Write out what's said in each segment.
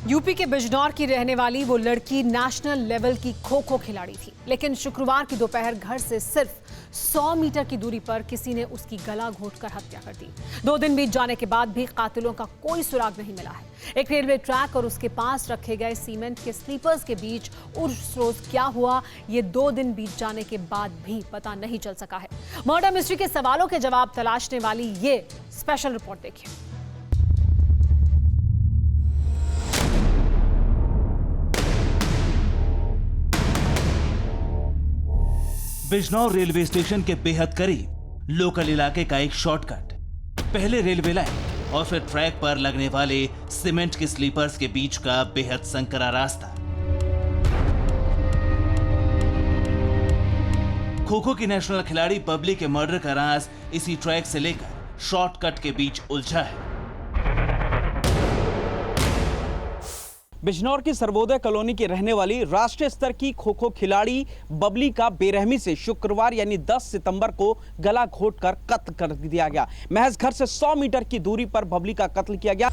UP के बिजनौर की रहने वाली वो लड़की नेशनल लेवल की खो-खो खिलाड़ी थी, लेकिन शुक्रवार की दोपहर घर से सिर्फ 100 मीटर की दूरी पर किसी ने उसकी गला घोंटकर हत्या कर दी। 2 दिन बीत जाने के बाद भी कातिलों का कोई सुराग नहीं मिला है। एक रेलवे ट्रैक और उसके पास रखे गए सीमेंट के स्लीपर्स के बीच उस रोज क्या हुआ, ये 2 दिन बीत जाने के बाद भी पता नहीं चल सका है। मर्डर मिस्ट्री के सवालों के जवाब तलाशने वाली ये स्पेशल रिपोर्ट देखिए। बिजनौर रेलवे स्टेशन के बेहद करीब लोकल इलाके का एक शॉर्टकट, पहले रेलवे लाइन और फिर ट्रैक पर लगने वाले सीमेंट के स्लीपर्स के बीच का बेहद संकरा रास्ता। खो-खो की नेशनल खिलाड़ी बबली के मर्डर का राज इसी ट्रैक से लेकर शॉर्टकट के बीच उलझा है। बिजनौर की सर्वोदय कॉलोनी की रहने वाली राष्ट्रीय स्तर की खो-खो खिलाड़ी बबली का बेरहमी से शुक्रवार यानी 10 सितंबर को गला घोंटकर कत्ल कर दिया गया। महज घर से 100 मीटर की दूरी पर बबली का कत्ल किया गया।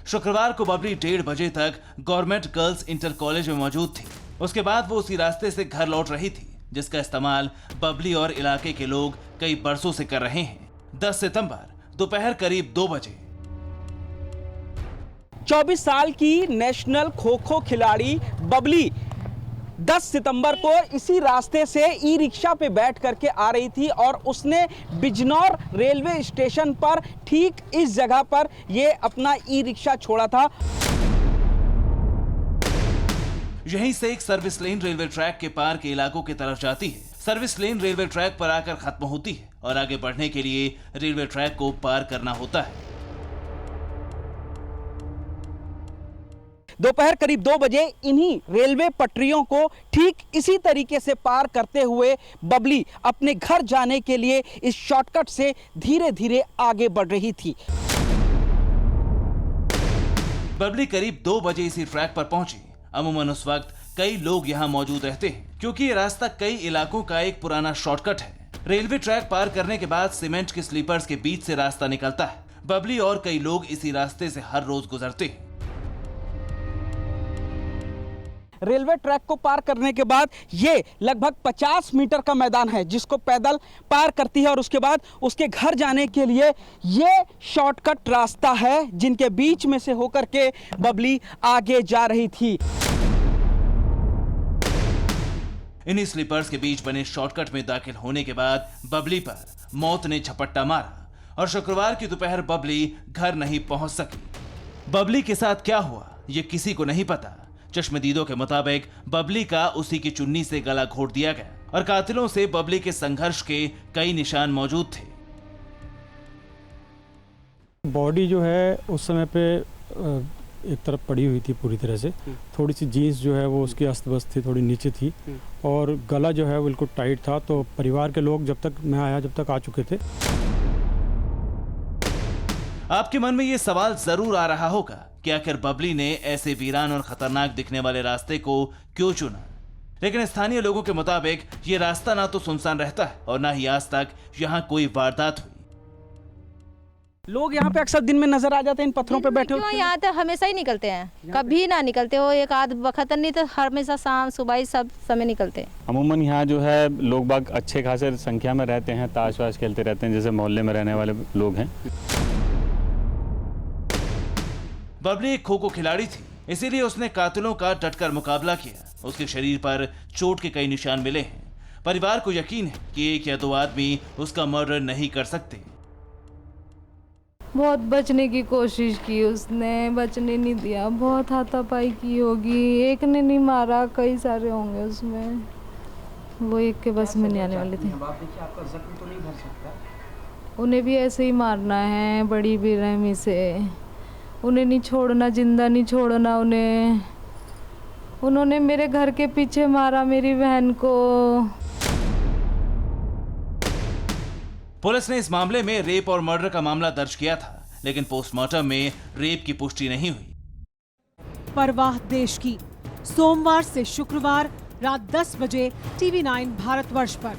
शुक्रवार को बबली 1:30 बजे तक गवर्नमेंट गर्ल्स इंटर कॉलेज में मौजूद थी। उसके बाद वो उसी रास्ते से घर लौट रही थी, जिसका इस्तेमाल बबली और इलाके के लोग कई बरसों से कर रहे हैं। 10 सितंबर दोपहर करीब 2 बजे 24 साल की नेशनल खो-खो खिलाड़ी बबली 10 सितंबर को इसी रास्ते से ई रिक्शा पे बैठ करके आ रही थी और उसने बिजनौर रेलवे स्टेशन पर ठीक इस जगह पर ये अपना ई रिक्शा छोड़ा था। यहीं से एक सर्विस लेन रेलवे ट्रैक के पार के इलाकों की तरफ जाती है। सर्विस लेन रेलवे ट्रैक पर आकर खत्म होती है और आगे बढ़ने के लिए रेलवे ट्रैक को पार करना होता है। दोपहर करीब 2 बजे इन्हीं रेलवे पटरियों को ठीक इसी तरीके से पार करते हुए बबली अपने घर जाने के लिए इस शॉर्टकट से धीरे धीरे आगे बढ़ रही थी। बबली करीब 2 बजे इसी ट्रैक पर पहुंची। अमूमन उस वक्त कई लोग यहां मौजूद रहते हैं, क्योंकि ये रास्ता कई इलाकों का एक पुराना शॉर्टकट है। रेलवे ट्रैक पार करने के बाद सीमेंट के स्लीपर्स के बीच से रास्ता निकलता है। बबली और कई लोग इसी रास्ते से हर रोज गुजरते हैं। रेलवे ट्रैक को पार करने के बाद ये लगभग 50 मीटर का मैदान है जिसको पैदल पार करती है और उसके बाद उसके घर जाने के लिए ये शॉर्टकट रास्ता है जिनके बीच में से होकर के बबली आगे जा रही थी। इन्हीं स्लीपर्स के बीच बने शॉर्टकट में दाखिल होने के बाद बबली पर मौत ने झपट्टा मारा और शुक्रवार की दोपहर बबली घर नहीं पहुंच सकी। बबली के साथ क्या हुआ ये किसी को नहीं पता। चश्मदीदों के मुताबिक बबली का उसी की चुन्नी से गला घोंट दिया गया और कातिलों से बबली के संघर्ष के कई निशान मौजूद थे। बॉडी जो है उस समय पे एक तरफ पड़ी हुई थी पूरी तरह से। थोड़ी सी जीन्स जो है वो उसकी अस्त व्यस्त थी, थोड़ी नीचे थी और गला जो है बिल्कुल टाइट था। तो परिवार के लोग जब तक मैं आया जब तक आ चुके थे। आपके मन में ये सवाल जरूर आ रहा होगा कि आखिर बबली ने ऐसे वीरान और खतरनाक दिखने वाले रास्ते को क्यों चुना। लेकिन स्थानीय लोगों के मुताबिक ये रास्ता ना तो सुनसान रहता है और ना ही आज तक यहाँ कोई वारदात हुई। लोग यहाँ पे अक्सर दिन में नजर आ जाते हैं इन पत्थरों पे बैठे हुए। यहाँ तो हमेशा ही निकलते हैं, कभी ना निकलते हो एक आध वक्त नहीं तो हमेशा शाम सुबह सब समय निकलते हैं। अमूमन यहाँ जो है लोग बाग अच्छे खासे संख्या में रहते हैं, ताश वाश खेलते रहते हैं, जैसे मोहल्ले में रहने वाले लोग हैं। बबली एक खो-खो खिलाड़ी थी, इसीलिए उसने कातिलों का डटकर मुकाबला किया। उसके शरीर पर चोट के कई निशान मिले हैं। परिवार को यकीन है कि 1 या 2 आदमी उसका मर्डर नहीं कर सकते। बहुत बचने की कोशिश की उसने, बचने नहीं दिया। बहुत हाथापाई की होगी, एक ने नहीं मारा, कई सारे होंगे उसमें। वो एक के बस में नहीं आने वाले थे। उन्हें भी ऐसे ही मारना है, बड़ी बेरहमी से। उन्हें नहीं छोड़ना, जिंदा नहीं छोड़ना उन्हें। उन्होंने मेरे घर के पीछे मारा मेरी बहन को। पुलिस ने इस मामले में रेप और मर्डर का मामला दर्ज किया था, लेकिन पोस्टमार्टम में रेप की पुष्टि नहीं हुई। परवाह देश की, सोमवार से शुक्रवार रात 10 बजे TV9 भारतवर्ष पर।